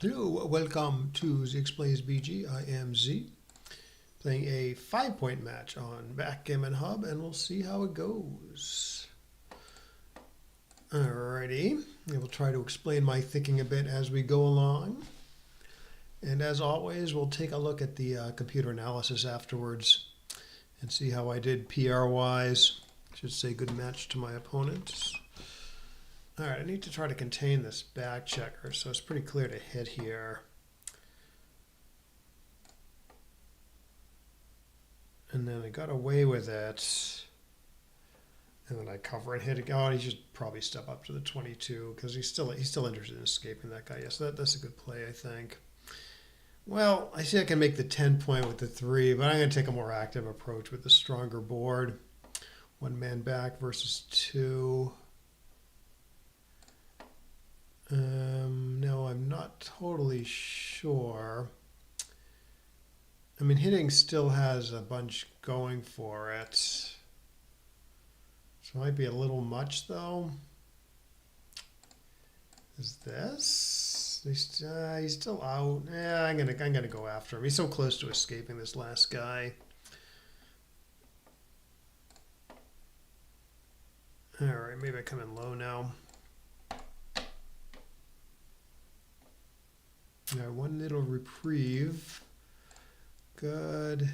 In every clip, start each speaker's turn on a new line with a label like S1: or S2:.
S1: Hello, welcome to Z Explains BG. I am Z, playing a 5-point match on Backgammon Hub, and we'll see how it goes. Alrighty, I will try to explain my thinking a bit as we go along. And as always, we'll take a look at the computer analysis afterwards and see how I did PR-wise. I should say good match to my opponents. All right, I need to try to contain this back checker, so it's pretty clear to hit here. And then I got away with it. And then I cover and hit it. Oh, he should probably step up to the 22 because he's still interested in escaping that guy. Yes, that's a good play, I think. Well, I see I can make the 10-point with the 3, but I'm going to take a more active approach with the stronger board. 1 man back versus 2. No, I'm not totally sure. I mean, hitting still has a bunch going for it. So it might be a little much, though. Is this? He's still out. Yeah, I'm gonna go after him. He's so close to escaping this last guy. All right, maybe I come in low now. All right, 1 little reprieve. Good.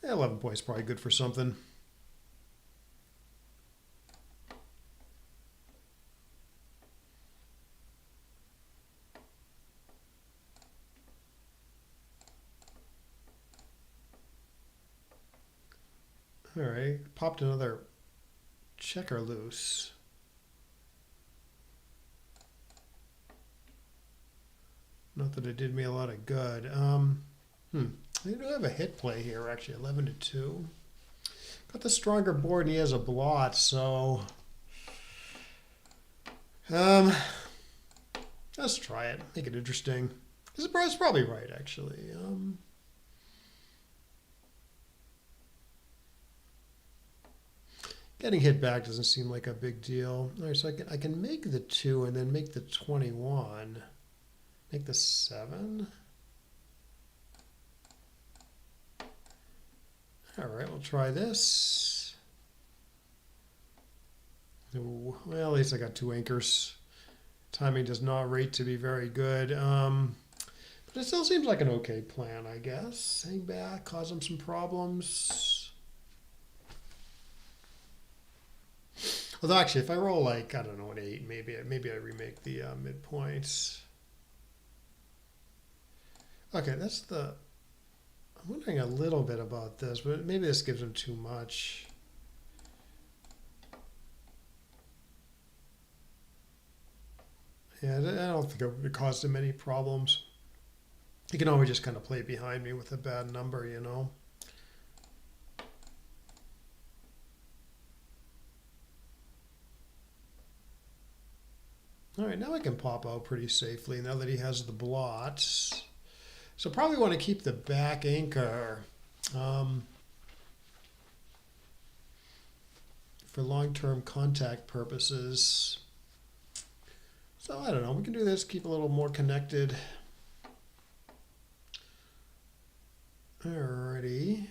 S1: Yeah, 11 points probably good for something. All right, popped another checker loose. Not that it did me a lot of good. I do have a hit play here, actually, 11-2. Got the stronger board, and he has a blot, so let's try it. Make it interesting. It's probably right, actually. Getting hit back doesn't seem like a big deal. All right, so I can make the 2 and then make the 21. Make the 7. All right, we'll try this. Ooh, well, at least I got 2 anchors. Timing does not rate to be very good. But it still seems like an okay plan, I guess. Hang back, cause him some problems. Although actually, if I roll like, I don't know, an 8, maybe I remake the midpoints. Okay, that's the... I'm wondering a little bit about this, but maybe this gives him too much. Yeah, I don't think it would cause him any problems. He can always just kind of play behind me with a bad number, you know. All right, now I can pop out pretty safely now that he has the blots. So probably want to keep the back anchor for long-term contact purposes. So I don't know, we can do this, keep a little more connected. Alrighty.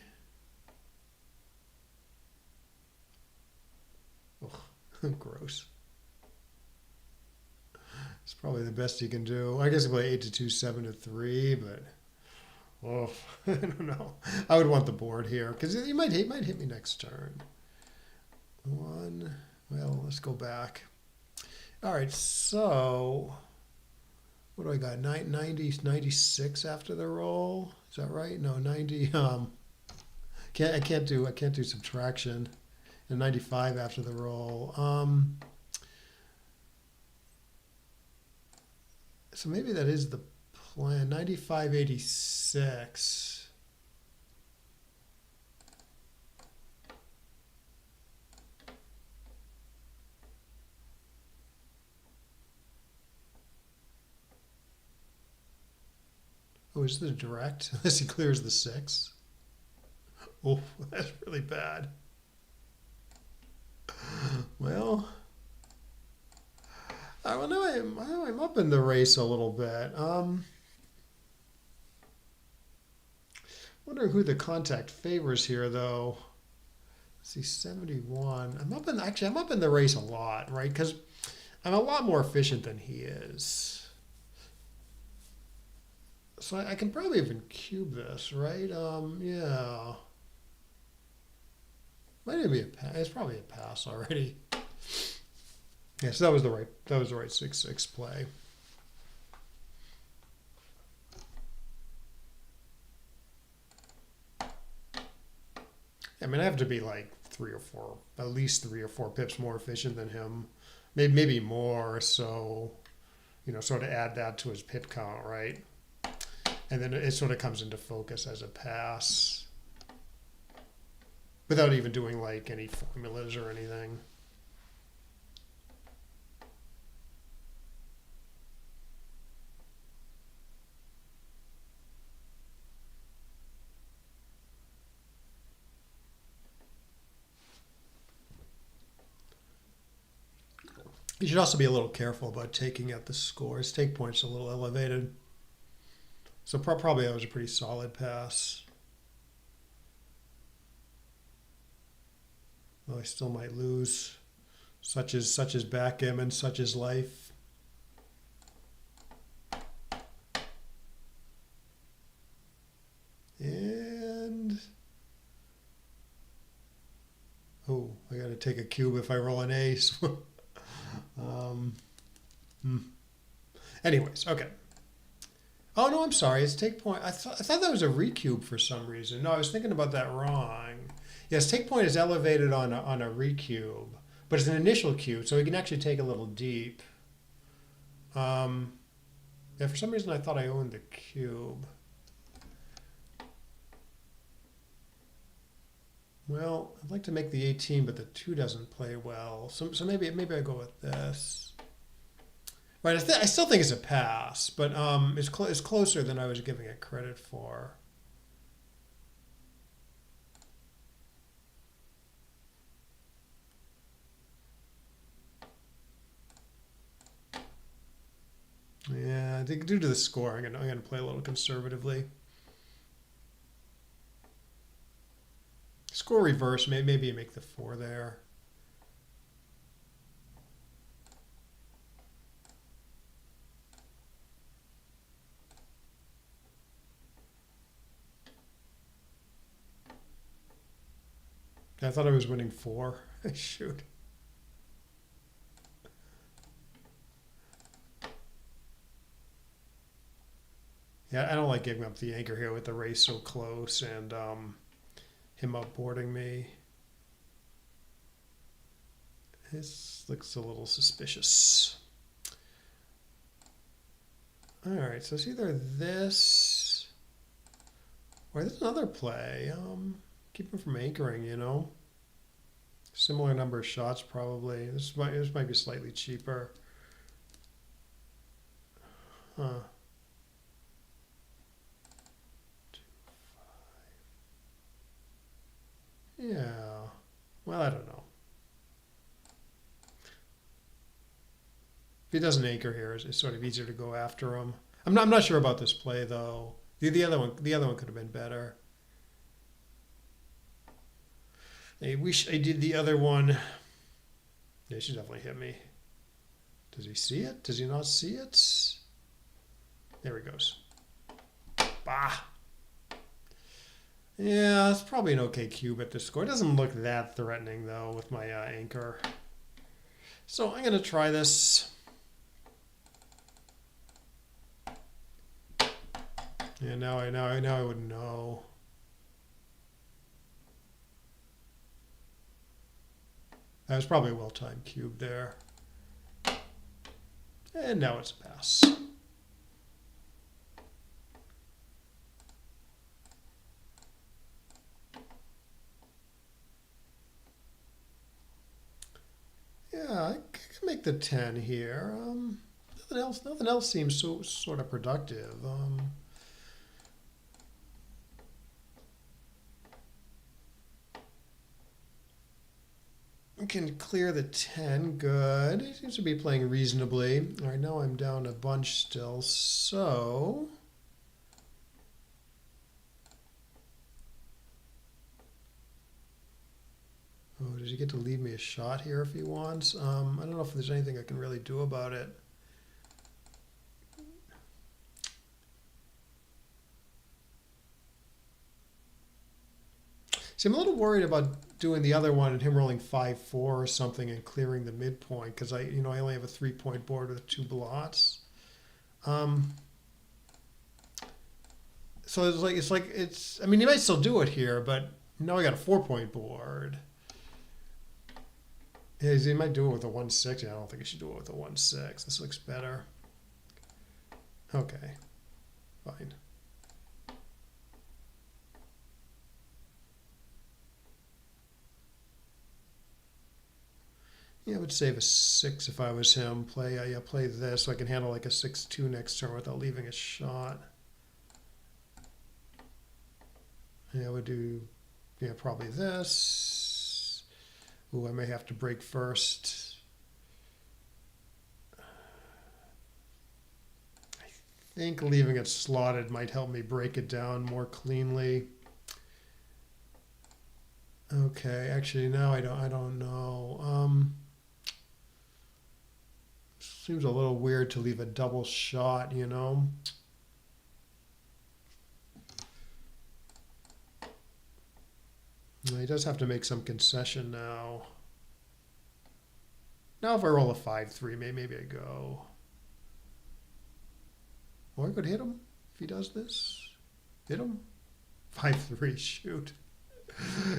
S1: Oh, gross. It's probably the best you can do. I guess I play 8-2, 7-3, but oh, I don't know. I would want the board here because he might hit me next turn. 1. Well, let's go back. All right, so what do I got? 96 after the roll. Is that right? No, 90. I can't do subtraction. And 95 after the roll. So maybe that is the plan. 95.86. Oh, is the direct? Unless he clears the 6. Oh, that's really bad. Well, Well, now I'm up in the race a little bit. Wondering who the contact favors here, though. Let's see, 71. I'm up in the race a lot, right? Because I'm a lot more efficient than he is. So I can probably even cube this, right? Yeah. Might even be a pass. It's probably a pass already. Yeah, so that was the right 6-6 play. I mean, I have to be like at least 3 or 4 pips more efficient than him, maybe more. So, sort of add that to his pip count, right? And then it sort of comes into focus as a pass, without even doing like any formulas or anything. You should also be a little careful about taking out the score. His take point's a little elevated. So probably that was a pretty solid pass. Though I still might lose. Such is backgammon, such is life. And I gotta take a cube if I roll an ace. Anyways, okay. Oh no, I'm sorry. It's take point. I thought that was a recube for some reason. No, I was thinking about that wrong. Yes, take point is elevated on a recube, but it's an initial cube, so we can actually take a little deep. Yeah, for some reason I thought I owned the cube. Well, I'd like to make the 18, but the 2 doesn't play well. So maybe I go with this. Right, I still think it's a pass, but it's closer than I was giving it credit for. Yeah, I think due to the score, I'm gonna play a little conservatively. Score reverse, maybe you make the 4 there. I thought I was winning 4. Shoot. Yeah, I don't like giving up the anchor here with the race so close and him outboarding me. This looks a little suspicious. All right, so it's either this or there's another play. Keep him from anchoring, Similar number of shots probably. This might be slightly cheaper. Huh. 2, 5. Yeah. Well, I don't know. If he doesn't anchor here, it's sort of easier to go after him. I'm not sure about this play though. The other one could have been better. I wish I did the other one. Yeah, she definitely hit me. Does he see it? Does he not see it? There he goes. Bah. Yeah, it's probably an okay cube at this score. It doesn't look that threatening though with my anchor. So I'm gonna try this. Yeah, now I wouldn't know. That was probably a well-timed cube there. And now it's a pass. Yeah, I can make the 10 here. Nothing else seems so sort of productive. can clear the 10. Good. He seems to be playing reasonably. All right, now I'm down a bunch still. So oh, does he get to leave me a shot here if he wants? I don't know if there's anything I can really do about it. See, I'm a little worried about doing the other one and him rolling 5-4 or something and clearing the midpoint because I only have a 3-point board with 2 blots. So it's. I mean, you might still do it here, but now I got a 4-point board. Yeah, he might do it with a 1-6. Yeah, I don't think he should do it with a 1-6. This looks better. Okay, fine. Yeah, I would save a 6 if I was him. Play this so I can handle like a 6-2 next turn without leaving a shot. Yeah, I would do, probably this. Ooh, I may have to break first. I think leaving it slotted might help me break it down more cleanly. Okay, actually, now I don't know. Seems a little weird to leave a double shot, He does have to make some concession now. Now if I roll a 5-3, maybe I go. Or I could hit him if he does this. Hit him. 5-3, shoot.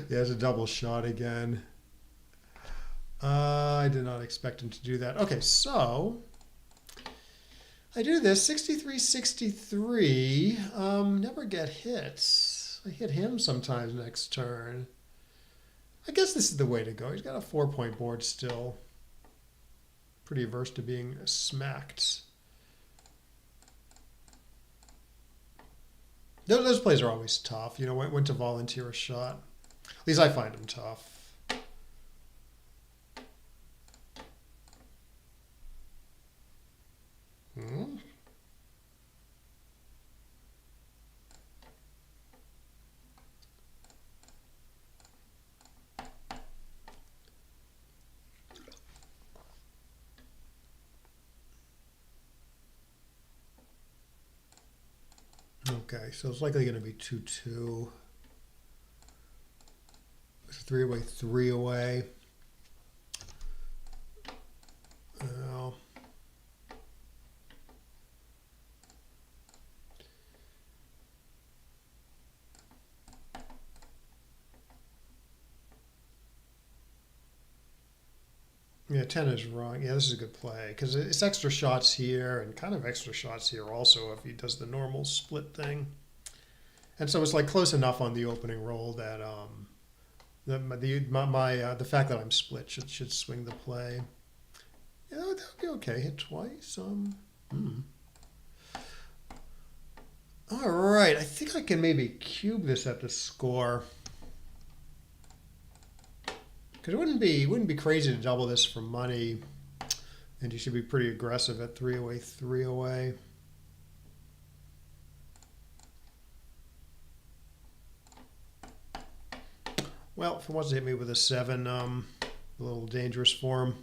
S1: Yeah, it's a double shot again. I did not expect him to do that. Okay, so I do this 63-63. Never get hits. I hit him sometimes next turn. I guess this is the way to go. He's got a 4-point board still. Pretty averse to being smacked. Those plays are always tough. When to volunteer a shot. At least I find them tough. Okay, so it's likely going to be 2-2. It's 3 away, 3 away. Well, yeah, 10 is wrong. Yeah, this is a good play because it's extra shots here and kind of extra shots here also if he does the normal split thing. And so it's like close enough on the opening roll that the fact that I'm split should swing the play. Yeah, that would be okay. Hit twice. All right, I think I can maybe cube this at the score. Because it wouldn't be crazy to double this for money, and you should be pretty aggressive at 3 away, 3 away. Well, if he wants to hit me with a 7, a little dangerous for him.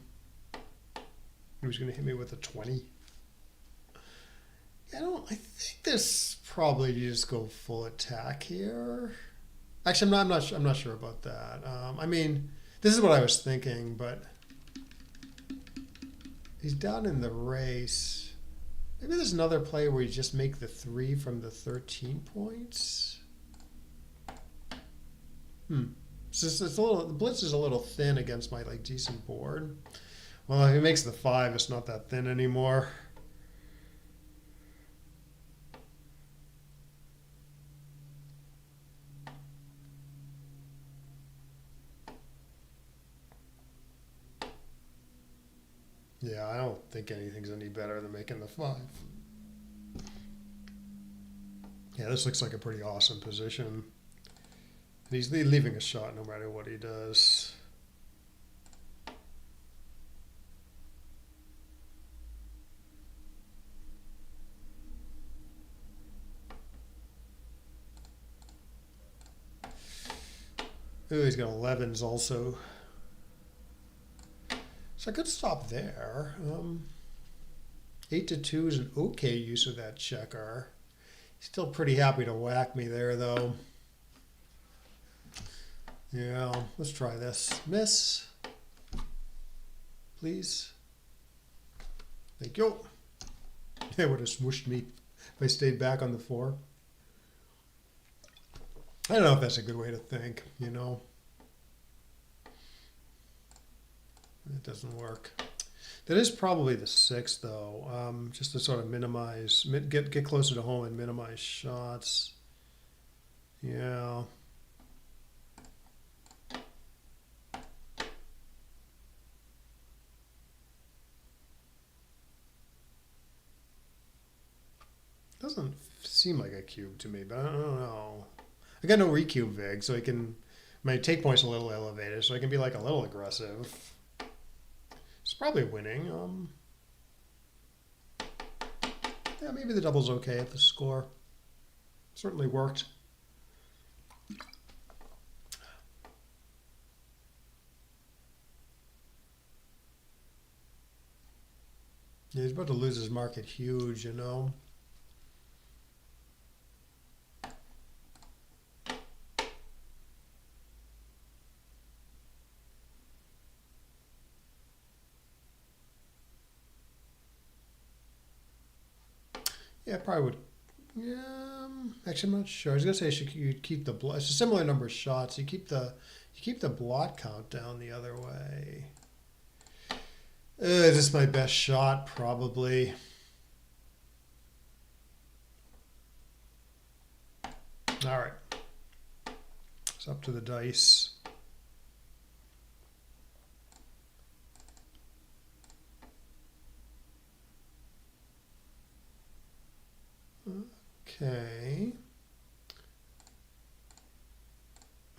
S1: He was going to hit me with a 20. I think this probably you just go full attack here. Actually, I'm not sure about that. I mean, this is what I was thinking, but he's down in the race. Maybe there's another play where you just make the 3 from the 13 points. It's a little. The blitz is a little thin against my decent board. Well, if he makes the 5, it's not that thin anymore. Yeah, I don't think anything's any better than making the 5. Yeah, this looks like a pretty awesome position. And he's leaving a shot no matter what he does. Ooh, he's got 11s also. So I could stop there. 8 to 2 is an okay use of that checker. Still pretty happy to whack me there, though. Yeah, let's try this. Miss. Please. Thank you. It would have smooshed me if I stayed back on the 4. I don't know if that's a good way to think, you know. It doesn't work. That is probably the 6, though, just to sort of minimize, get closer to home and minimize shots. Yeah. Doesn't seem like a cube to me, but I don't know. I got no recube vig, so I can, my take point's a little elevated, so I can be like a little aggressive. It's probably winning. Yeah, maybe the double's okay at the score. Certainly worked. Yeah, he's about to lose his market huge, you know. Yeah, probably would. Yeah, actually, I'm not sure. I was gonna say you'd keep the blot. It's a similar number of shots. You keep the blot count down the other way. Is this my best shot? Probably. All right. It's up to the dice. Okay.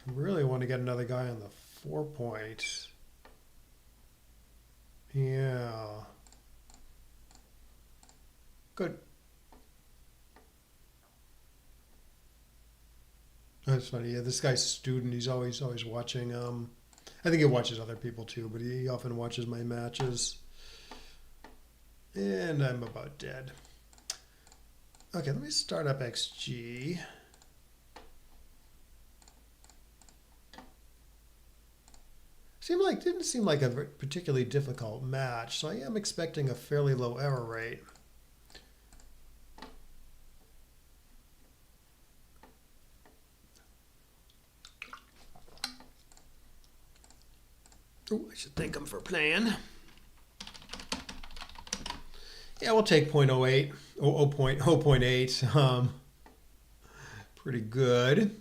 S1: I really want to get another guy on the 4 point. Yeah. Good. That's funny. Yeah, this guy's a student. He's always watching. I think he watches other people too, but he often watches my matches. And I'm about dead. Okay, let me start up XG. Didn't seem like a particularly difficult match, so I am expecting a fairly low error rate. Oh, I should thank him for playing. Yeah, we'll take 0.08, 0.8. Pretty good.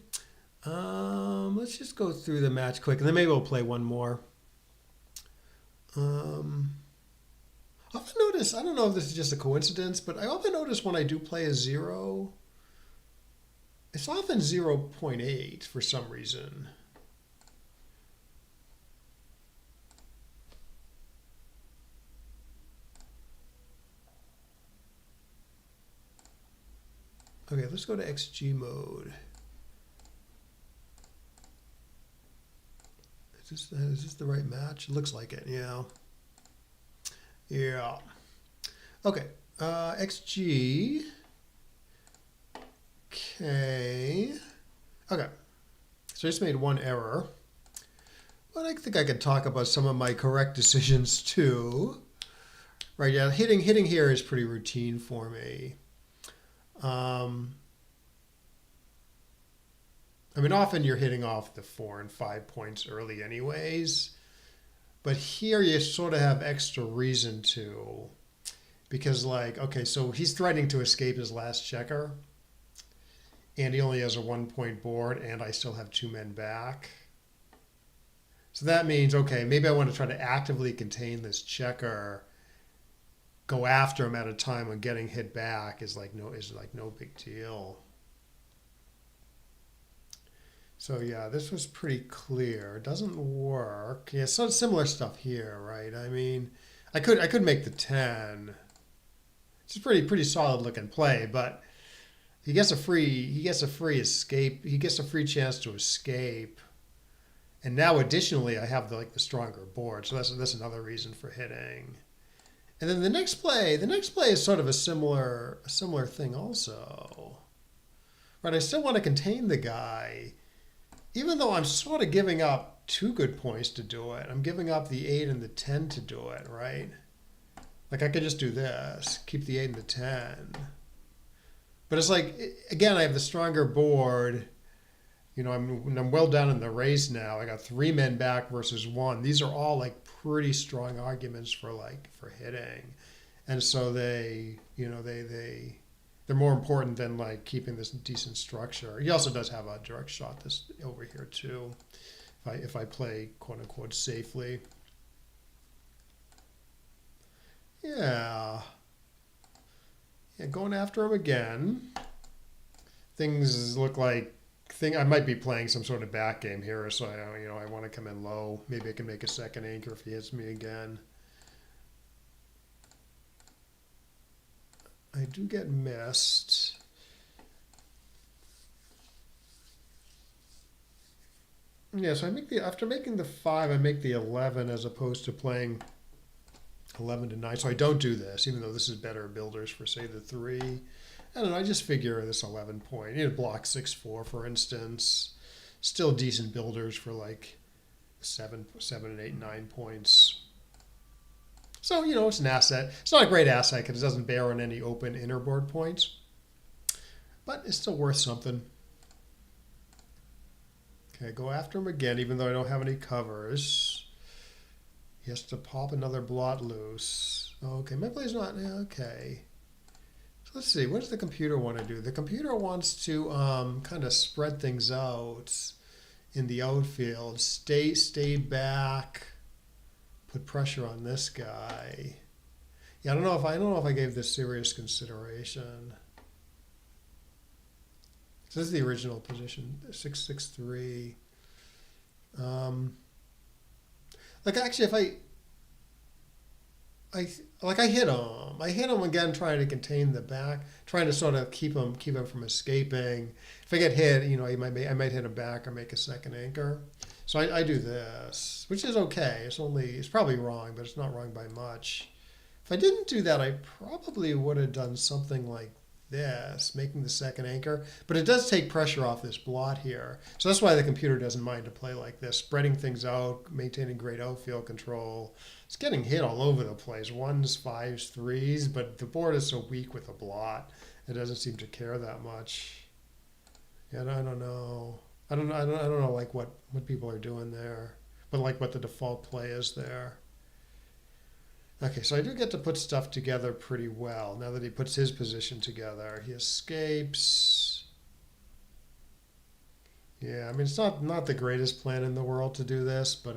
S1: Let's just go through the match quick, and then maybe we'll play one more. I often notice, I don't know if this is just a coincidence, but I often notice when I do play a 0, it's often 0.8 for some reason. Okay, let's go to XG mode. Is this the right match? It looks like it, yeah. Yeah. Okay, XG. Okay. Okay, so I just made one error. But I think I could talk about some of my correct decisions too. Right, yeah, hitting here is pretty routine for me. I mean, often you're hitting off the 4 and 5 points early anyways, but here you sort of have extra reason to, because like, okay, so he's threatening to escape his last checker, and he only has a 1 point board, and I still have 2 men back. So that means, okay, maybe I want to try to actively contain this checker, go after him at a time when getting hit back is like no big deal. So yeah, this was pretty clear. It doesn't work. Yeah, so similar stuff here, right? I mean, I could make the 10. It's a pretty solid looking play, but he gets a free escape. He gets a free chance to escape. And now additionally, I have like the stronger board, so that's another reason for hitting. And then the next play is sort of a similar thing also. Right, I still want to contain the guy, even though I'm sort of giving up 2 good points to do it. I'm giving up the 8 and the 10 to do it, right? Like I could just do this, keep the 8 and the 10. But it's like, again, I have the stronger board. You know, I'm well down in the race now. I got 3 men back versus 1. These are all like pretty strong arguments for hitting, and so they're more important than like keeping this decent structure. He also does have a direct shot this over here too, if I play quote unquote safely. Yeah, going after him again. Things look like I might be playing some sort of back game here, so I want to come in low. Maybe I can make a second anchor if he hits me again. I do get missed. Yeah, so after making the 5, I make the 11 as opposed to playing 11 to 9. So I don't do this, even though this is better builders for say the 3. I don't know, I just figure this 11 point. Block 6-4, for instance. Still decent builders for like 7 and 8, 9 points. So, it's an asset. It's not a great asset because it doesn't bear on any open inner board points. But it's still worth something. Okay, go after him again, even though I don't have any covers. He has to pop another blot loose. Okay, my play's not, okay. Let's see, what does the computer want to do? The computer wants to kind of spread things out in the outfield. Stay back. Put pressure on this guy. Yeah, I don't know if I gave this serious consideration. So this is the original position, 6-6-3. Like actually, if I hit him. I hit him again, trying to contain the back, trying to sort of keep him from escaping. If I get hit, I might hit him back or make a second anchor. So I do this, which is okay. It's probably wrong, but it's not wrong by much. If I didn't do that, I probably would have done something like this, making the second anchor. But it does take pressure off this blot here. So that's why the computer doesn't mind to play like this, spreading things out, maintaining great outfield control. It's getting hit all over the place, 1s, 5s, 3s, but the board is so weak with the blot, it doesn't seem to care that much. Yeah, I don't know. I don't know like what people are doing there, but like what the default play is there. Okay, so I do get to put stuff together pretty well. Now that he puts his position together, he escapes. Yeah, I mean, it's not the greatest plan in the world to do this, but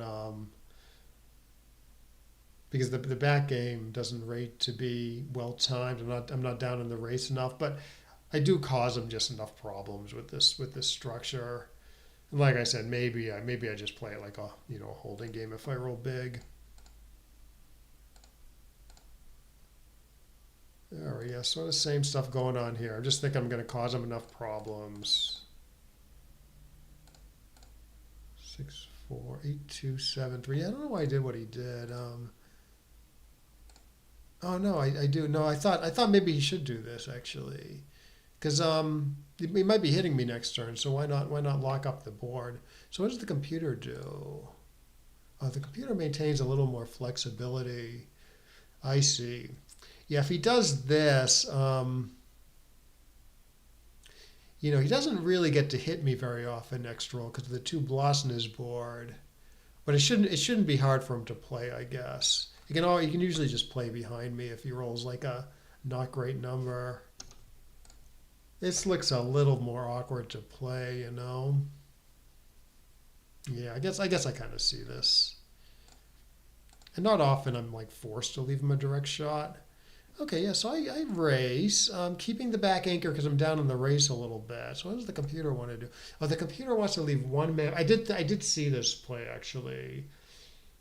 S1: because the back game doesn't rate to be well timed. I'm not down in the race enough, but I do cause him just enough problems with this structure. And like I said, maybe I just play it like a holding game if I roll big. There we go. Sort of same stuff going on here. I just think I'm going to cause him enough problems. 6-4, 8-2-7-3. I don't know why he did what he did. Oh no, I do. No, I thought maybe he should do this actually, because he might be hitting me next turn. So why not lock up the board? So what does the computer do? Oh, the computer maintains a little more flexibility. I see. Yeah, if he does this, he doesn't really get to hit me very often next roll because of the 2 blots in his board. But it shouldn't be hard for him to play, I guess. He can usually just play behind me if he rolls like a not great number. This looks a little more awkward to play, Yeah, I guess I kind of see this. And not often I'm like forced to leave him a direct shot. Okay, yeah, so I race, keeping the back anchor because I'm down in the race a little bit. So what does the computer want to do? Oh, the computer wants to leave 1 man. I did see this play actually.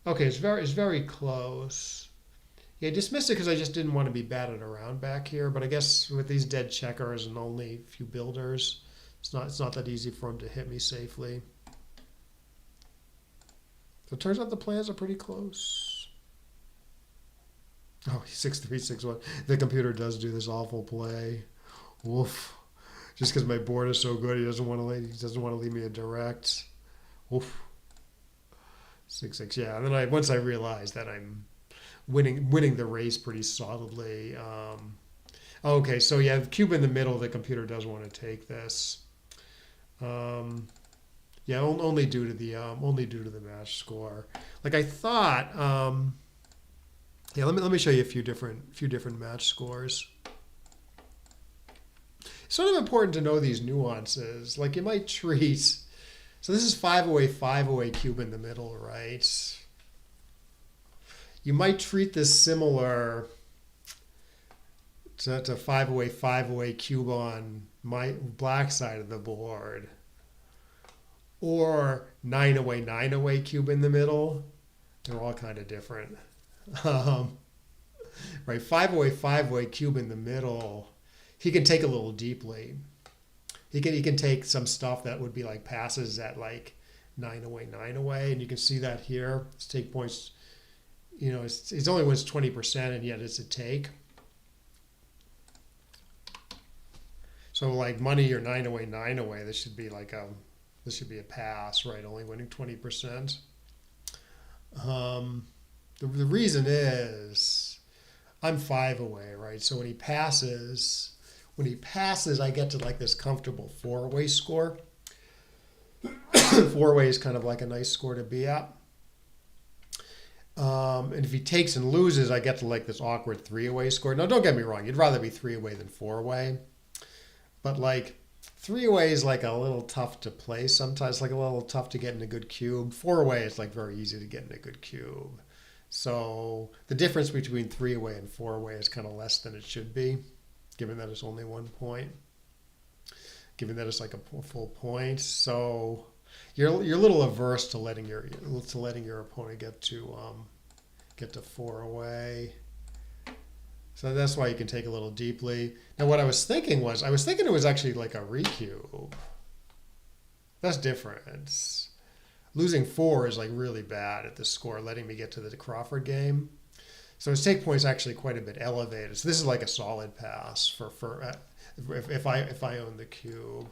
S1: Okay, it's very close. Yeah, I dismissed it because I just didn't want to be batted around back here. But I guess with these dead checkers and only a few builders, it's not that easy for him to hit me safely. So it turns out the plans are pretty close. Oh, 6-3-6-1. The computer does do this awful play. Woof. Just because my board is so good, he doesn't want to leave me a direct. Woof. 6-6. Yeah. And then once I realized that I'm winning the race pretty solidly. Okay, so yeah, cube in the middle. The computer does want to take this. Yeah, only due to the match score. Like I thought. Yeah, let me show you a few different match scores. It's sort of important to know these nuances. Like you might treat. So this is 5-away, cube in the middle, right? You might treat this similar to 5-away, cube on my black side of the board. Or 9-away, cube in the middle. They're all kind of different. Right, 5-away, cube in the middle. He can take a little deeply. He can take some stuff that would be like passes at like 9-away, and you can see that here. His take points, it's only wins 20%, and yet it's a take. So like money or 9-away, this should be a pass, right? Only winning 20%. The reason is I'm 5-away, right? So when he passes, I get to like this comfortable 4-away score. 4-away is kind of like a nice score to be at. And if he takes and loses, I get to like this awkward 3-away score. Now, don't get me wrong. You'd rather be 3-away than 4-away. But like 3-away is like a little tough to play sometimes, like a little tough to get in a good cube. 4-away is like very easy to get in a good cube. So the difference between 3-away and 4-away is kind of less than it should be, given that it's only 1 point, given that it's like a full point. So you're a little averse to letting your opponent get to 4-away. So that's why you can take a little deeply. Now what I was thinking it was actually like a recube. That's different. Losing 4 is like really bad at this score, letting me get to the Crawford game. So his take point is actually quite a bit elevated. So this is like a solid pass for if I own the cube,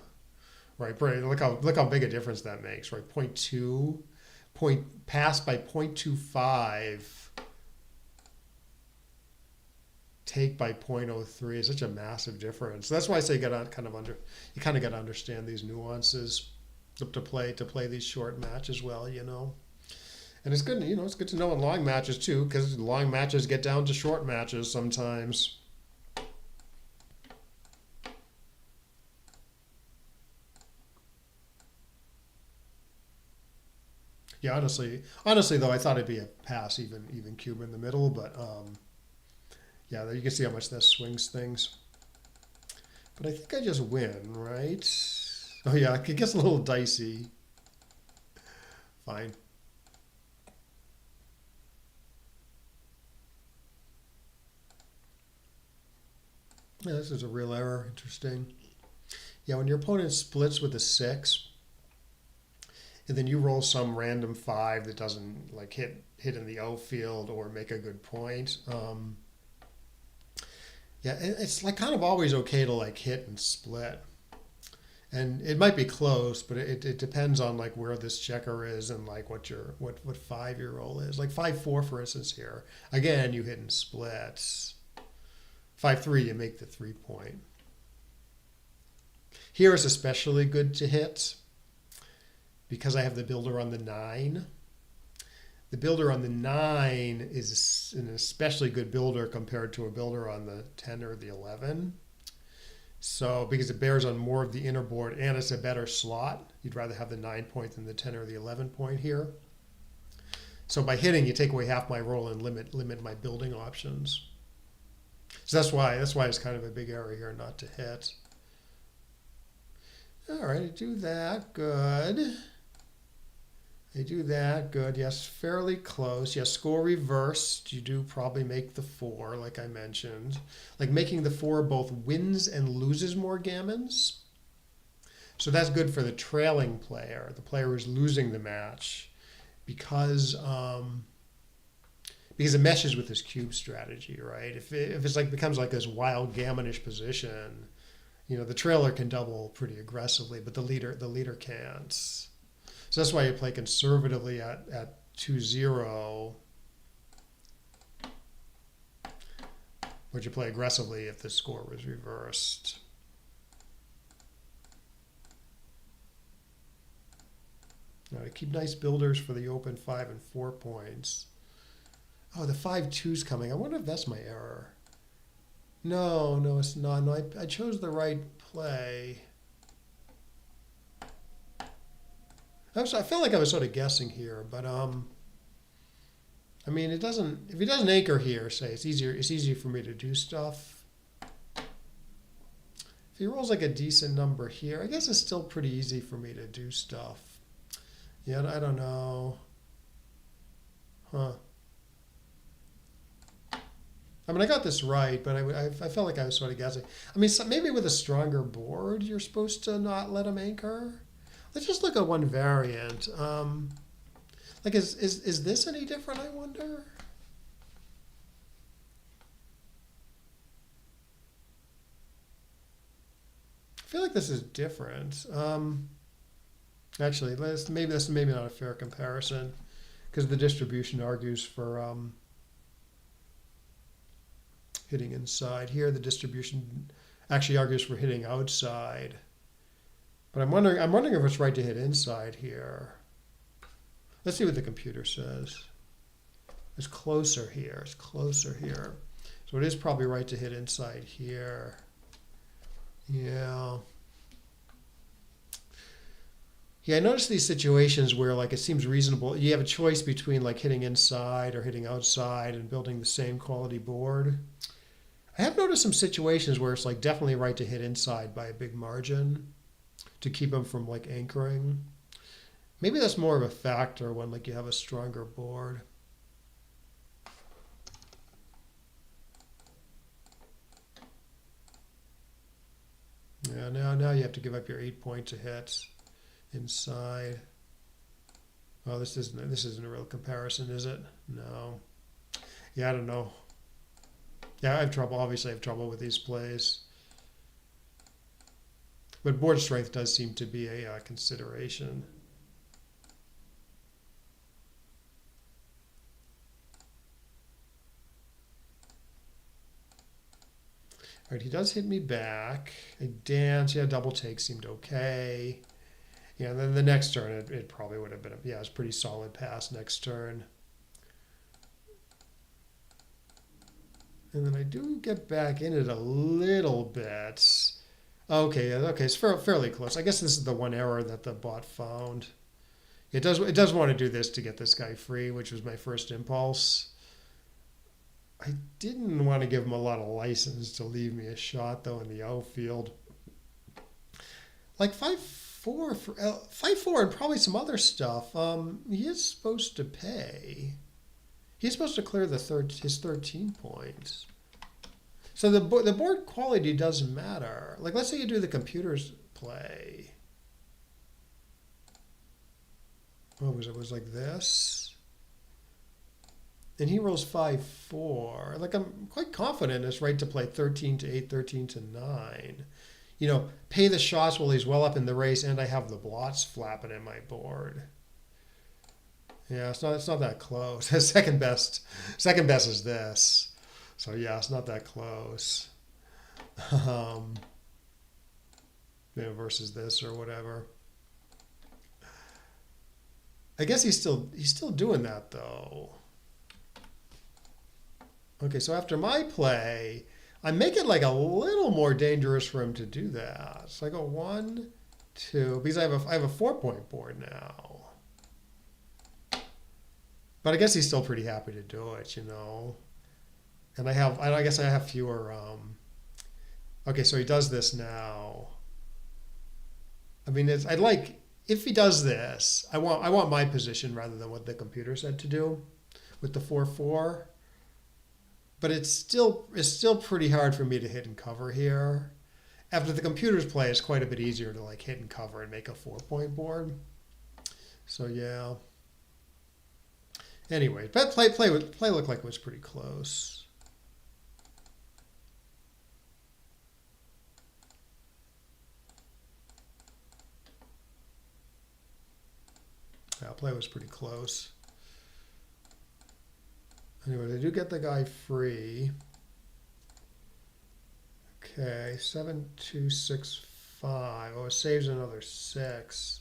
S1: right? Look how big a difference that makes, right? 0.2 pass by 0.25. Take by 0.03 is such a massive difference. So that's why I say you kind of got to understand these nuances to play these short matches well, And it's good, it's good to know in long matches too, because long matches get down to short matches sometimes. Yeah, honestly though, I thought it'd be a pass, even cube in the middle, but yeah, you can see how much that swings things. But I think I just win, right? Oh yeah, it gets a little dicey. Fine. Yeah, this is a real error. Interesting. Yeah, when your opponent splits with a 6, and then you roll some random 5 that doesn't like hit in the outfield or make a good point. Yeah, it's like kind of always okay to like hit and split. And it might be close, but it depends on like where this checker is and like what 5 your roll is. Like 5-4, for instance, here. Again, you hit and split. 5-3, you make the 3-point. Here is especially good to hit because I have the builder on the 9. The builder on the 9 is an especially good builder compared to a builder on the 10 or the 11. So because it bears on more of the inner board and it's a better slot, you'd rather have the 9 point than the 10 or the 11 point here. So by hitting, you take away half my roll and limit my building options. So that's why it's kind of a big error here not to hit. All right, I do that. Good. I do that. Good. Yes, fairly close. Yes, score reversed. You do probably make the 4, like I mentioned. Like making the 4 both wins and loses more gammons. So that's good for the trailing player, the player who's losing the match. because because it meshes with this cube strategy, right? If it's like becomes like this wild gammonish position, you know, the trailer can double pretty aggressively, but the leader can't. So that's why you play conservatively at 2-0, but you play aggressively if the score was reversed. Now to keep nice builders for the open 5 and 4 points. Oh, the 5-2's coming. I wonder if that's my error. No, no, it's not. No, I chose the right play. I felt like I was sort of guessing here, but I mean, it doesn't. If he doesn't anchor here, say it's easier. It's easier for me to do stuff. If he rolls like a decent number here, I guess it's still pretty easy for me to do stuff. Yeah, I don't know. Huh. I mean, I got this right, but I felt like I was sort of guessing. I mean, so maybe with a stronger board, you're supposed to not let him anchor. Let's just look at one variant. Like, is this any different, I wonder? I feel like this is different. Actually, maybe this is maybe not a fair comparison because the distribution argues for hitting inside. Here, the distribution actually argues for hitting outside. But I'm wondering if it's right to hit inside here. Let's see what the computer says. It's closer here. It's closer here. So it is probably right to hit inside here. Yeah. Yeah, I noticed these situations where like it seems reasonable. You have a choice between like hitting inside or hitting outside and building the same quality board. I have noticed some situations where it's like definitely right to hit inside by a big margin to keep them from like anchoring. Maybe that's more of a factor when like you have a stronger board. Yeah, now you have to give up your 8 points to hit inside. Oh, this isn't a real comparison, is it? No. Yeah, I don't know. Yeah, obviously I have trouble with these plays. But board strength does seem to be a consideration. All right, he does hit me back. I dance. Yeah, double take seemed okay. Yeah, and then the next turn, it probably would have been, yeah, it was a pretty solid pass next turn. And then I do get back in it a little bit. Okay, okay, it's fairly close. I guess this is the one error that the bot found. It does want to do this to get this guy free, which was my first impulse. I didn't want to give him a lot of license to leave me a shot though in the outfield. Like 5-4 for 5-4 and probably some other stuff. He is supposed to pay. He's supposed to clear his 13 points. So the board quality doesn't matter. Like let's say you do the computer's play. What was it? It was like this. And he rolls 5-4. Like I'm quite confident it's right to play 13 to 8, 13 to 9. You know, pay the shots while he's well up in the race, and I have the blots flapping in my board. Yeah, it's not that close. second best is this. So yeah, it's not that close. Versus this or whatever. I guess he's still doing that though. Okay, so after my play, I make it like a little more dangerous for him to do that. So I go 1, 2, because I have a 4-point board now. But I guess he's still pretty happy to do it, you know. And I guess I have fewer. Okay, so he does this now. I mean, I'd like if he does this, I want my position rather than what the computer said to do with the 4-4. But it's still pretty hard for me to hit and cover here. After the computer's play, it's quite a bit easier to like hit and cover and make a 4-point board. So yeah. Anyway, but play looked like it was pretty close. Yeah, play was pretty close. Anyway, they do get the guy free. Okay, 7-2-6-5. Oh, it saves another 6.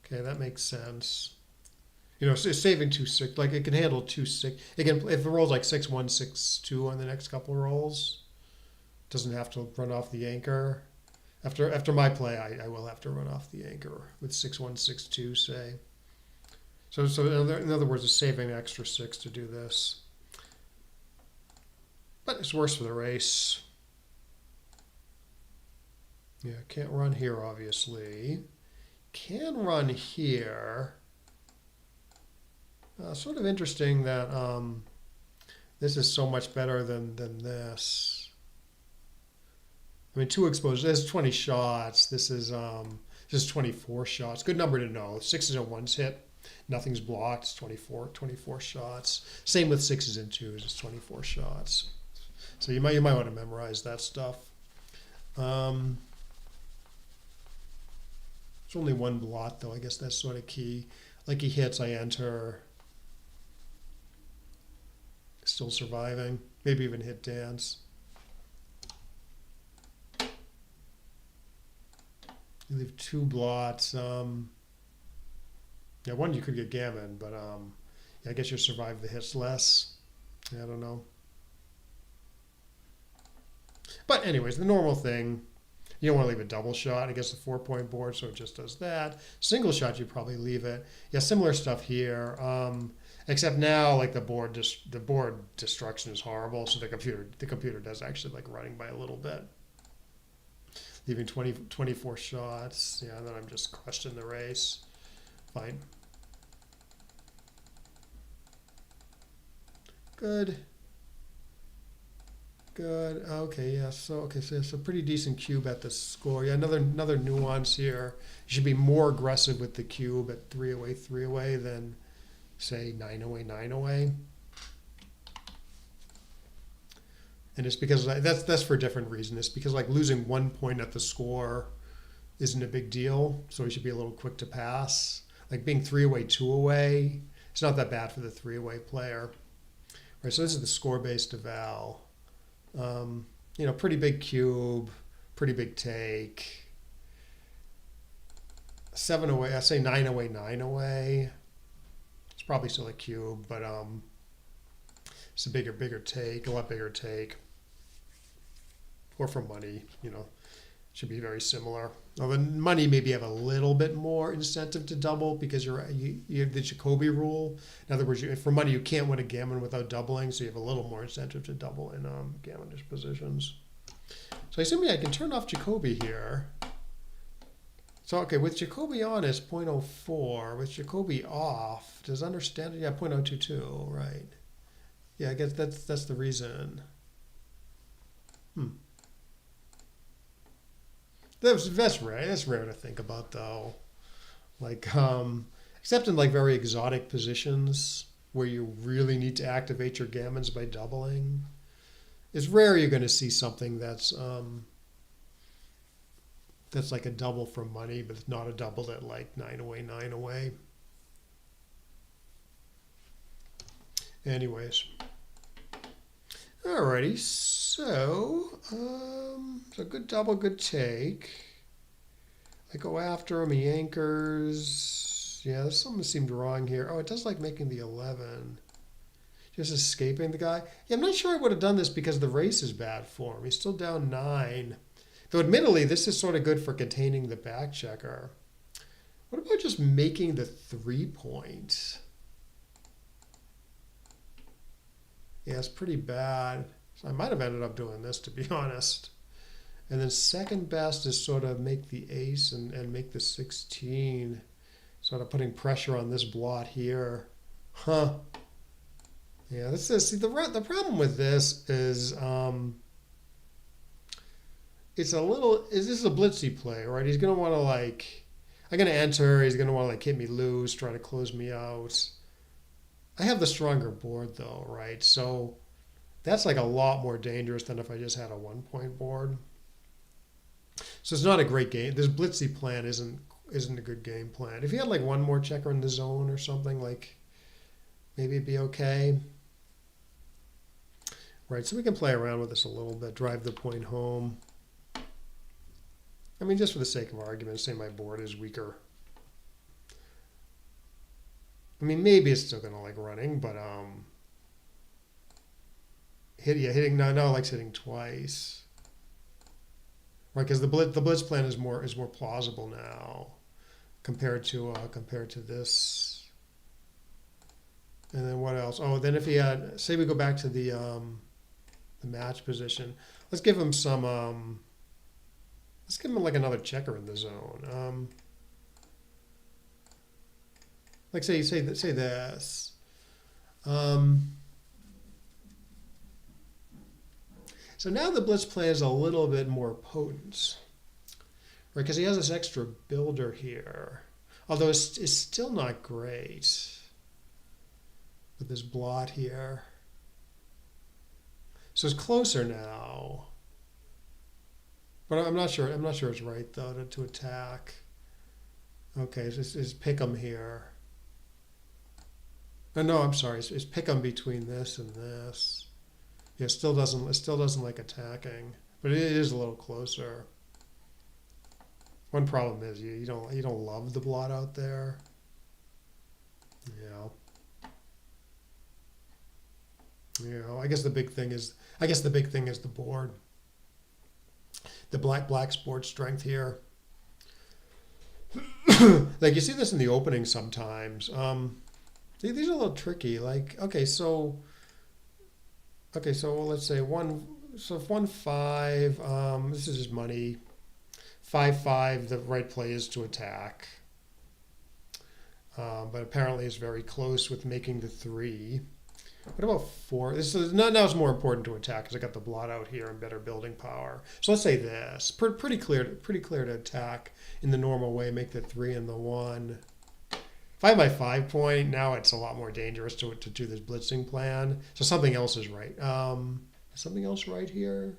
S1: Okay, that makes sense. You know, it's saving 2-6. Like it can handle 2-6. It can if it rolls like 6-1-6-2 on the next couple rolls. Doesn't have to run off the anchor. After my play, I will have to run off the anchor with 6-1-6-2, say. So in other words, it's saving an extra 6 to do this. But it's worse for the race. Yeah, can't run here, obviously. Can run here. Sort of interesting that this is so much better than this. I mean, 2 exposures. There's 20 shots. This is 24 shots. Good number to know. 6s and 1s hit. Nothing's blocked. It's 24 shots. Same with 6s and 2s. It's 24 shots. So you might want to memorize that stuff. There's only one blot though. I guess that's sort of key. Like he hits, I enter. Still surviving. Maybe even hit dance. You leave 2 blots. Yeah, one you could get gammon, but yeah, I guess you survive the hits less. Yeah, I don't know. But anyways, the normal thing, you don't want to leave a double shot against the 4-point board, so it just does that. Single shot, you probably leave it. Yeah, similar stuff here. Except now, like the board destruction is horrible, so the computer does actually like running by a little bit. Leaving 24 shots. Yeah, and then I'm just questioning the race. Fine. Good. Good. Okay, yeah. So it's a pretty decent cube at the score. Yeah, another nuance here. You should be more aggressive with the cube at 3 away than say 9 away. And it's because that's for a different reason. It's because like losing 1 point at the score isn't a big deal, so you should be a little quick to pass. Like being 3 away, 2 away, it's not that bad for the 3 away player. Right, so this is the score-based eval. You know, pretty big cube, pretty big take. 7 away, I say 9 away, 9 away. It's probably still a cube, but it's a bigger take, a lot bigger take. Or for money, you know, should be very similar. Although money maybe have a little bit more incentive to double because you have the Jacoby rule. In other words, for money you can't win a gammon without doubling, so you have a little more incentive to double in gammonish positions. So I assume I can turn off Jacoby here. So okay, with Jacoby on is 0.04. With Jacoby off, does understand it? Yeah, 0.022, right. Yeah, I guess that's the reason. That's rare. That's rare to think about though. Like except in like very exotic positions where you really need to activate your gammons by doubling. It's rare you're going to see something that's like a double for money, but it's not a double at like 9 away, 9 away. Anyways. Alrighty, so good double, good take. I go after him, he anchors. Yeah, there's something that seemed wrong here. Oh, it does like making the 11. Just escaping the guy. Yeah, I'm not sure I would have done this because the race is bad for him. He's still down 9. Though admittedly, this is sort of good for containing the back checker. What about just making the 3-point? Yeah, it's pretty bad. So I might have ended up doing this, to be honest. And then second best is sort of make the ace and make the 16. Sort of putting pressure on this blot here. Huh. Yeah, this is, see, the problem with this is this is a blitzy play, right? He's going to want to like, I'm going to enter, he's going to want to like hit me loose, try to close me out. I have the stronger board though, right? So that's like a lot more dangerous than if I just had a 1 point board. So it's not a great game. This blitzy plan isn't a good game plan. If you had like one more checker in the zone or something, like maybe it'd be okay. Right, so we can play around with this a little bit, drive the point home. I mean, just for the sake of argument, say my board is weaker. I mean, maybe it's still gonna like running, but hitting no, it likes hitting twice, right? Because the blitz plan is more plausible now compared to this. And then what else? Oh, then if he had, say we go back to the match position, let's give him some. Let's give him like another checker in the zone. Like say this. So now the blitz plan is a little bit more potent, right? Because he has this extra builder here, although it's still not great with this blot here. So it's closer now, but I'm not sure. I'm not sure it's right though to attack. Okay, so it's pick 'em here. No, I'm sorry. It's pick 'em between this and this. Yeah, it still doesn't like attacking, but it is a little closer. One problem is you don't love the blot out there. Yeah. I guess the big thing is the board. The black's board strength here. Like you see this in the opening sometimes. These are a little tricky. Like so let's say one. So if 1-5, this is just money. 5-5, the right play is to attack. But apparently it's very close with making the 3. What about 4? This is now it's more important to attack because I got the blot out here and better building power. So let's say this. Pretty clear to attack in the normal way. Make the 3 and the 1. If I have my 5 point, now it's a lot more dangerous to do this blitzing plan. So something else is right. Is something else right here?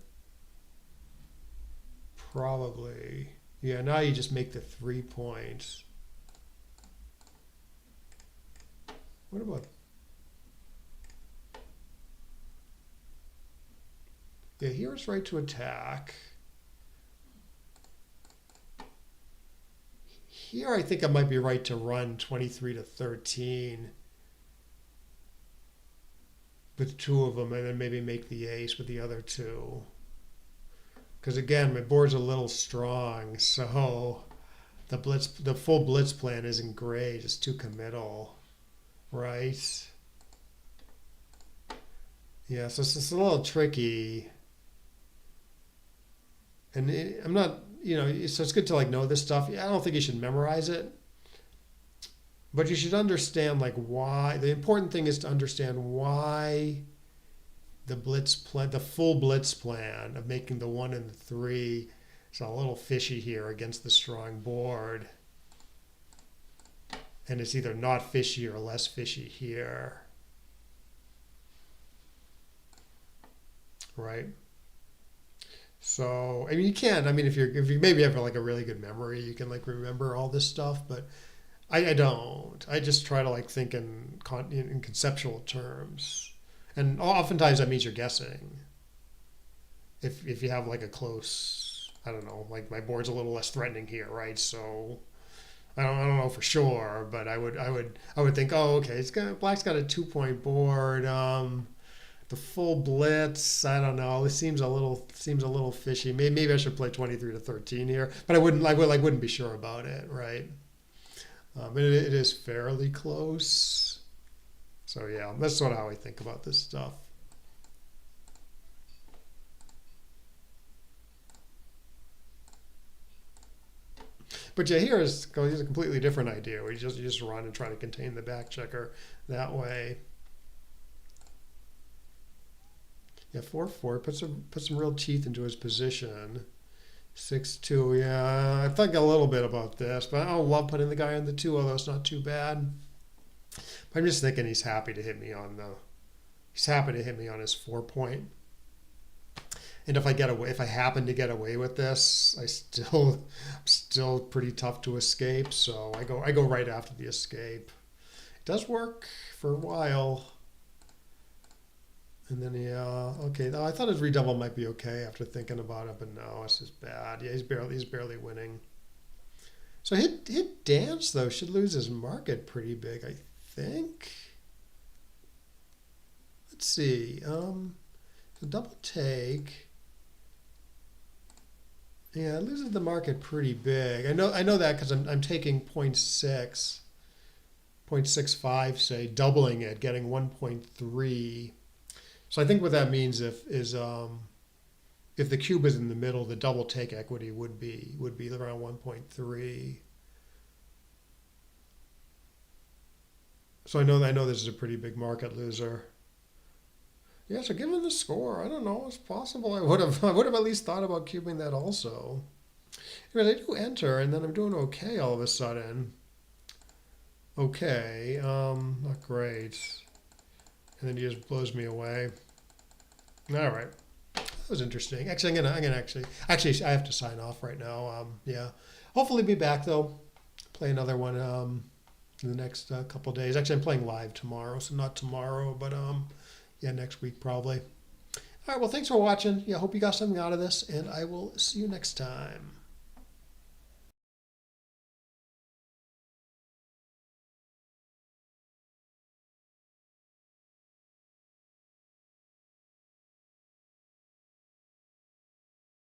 S1: Probably. Yeah, now you just make the 3 points. What about... Yeah, here it's right to attack. Here I think I might be right to run 23-13 with 2 of them and then maybe make the ace with the other 2. Because again, my board's a little strong, so the full blitz plan isn't great. It's too committal, right? Yeah, so it's a little tricky. And I'm not, so it's good to like know this stuff. I don't think you should memorize it, but you should understand like why. The important thing is to understand why the blitz plan, the full blitz plan of making the 1 and the 3 is a little fishy here against the strong board. And it's either not fishy or less fishy here. Right? So, I mean, you can. I mean, if you maybe have like a really good memory, you can like remember all this stuff. But I don't. I just try to like think in conceptual terms, and oftentimes that means you're guessing. If you have like a close, I don't know, like my board's a little less threatening here, right? So I don't know for sure, but I would think, oh, okay, black's got a 2 point board. The full blitz, I don't know. It seems a little fishy. Maybe I should play 23-13 here, but I wouldn't be sure about it, right? It is fairly close. So yeah, that's sort of how I think about this stuff. But yeah, here's a completely different idea. Where you just run and try to contain the back checker that way. Yeah, 4-4 put some real teeth into his position. 6-2, yeah, I think a little bit about this, but I don't love putting the guy on the 2, although it's not too bad. But I'm just thinking he's happy to hit me on the. He's happy to hit me on his 4 point. And if I happen to get away with this, I'm still pretty tough to escape. So I go right after the escape. It does work for a while. And then okay. I thought his redouble might be okay after thinking about it, but no, it's just bad. Yeah, he's barely winning. So hit dance though should lose his market pretty big, I think. Let's see. So double take. Yeah, it loses the market pretty big. I know that because I'm taking 0.65, say, doubling it, getting 1.3. So I think what that means if the cube is in the middle, the double take equity would be around 1.3. So I know this is a pretty big market loser. Yeah, so given the score, I don't know. It's possible I would have at least thought about cubing that also. Anyway, I do enter, and then I'm doing okay all of a sudden. Okay, not great. And then he just blows me away. All right, that was interesting. Actually, I'm gonna actually I have to sign off right now. Yeah, hopefully be back though. Play another one in the next couple of days. Actually, I'm playing live tomorrow, so not tomorrow, but yeah, next week probably. All right, well, thanks for watching. Yeah, I hope you got something out of this, and I will see you next time.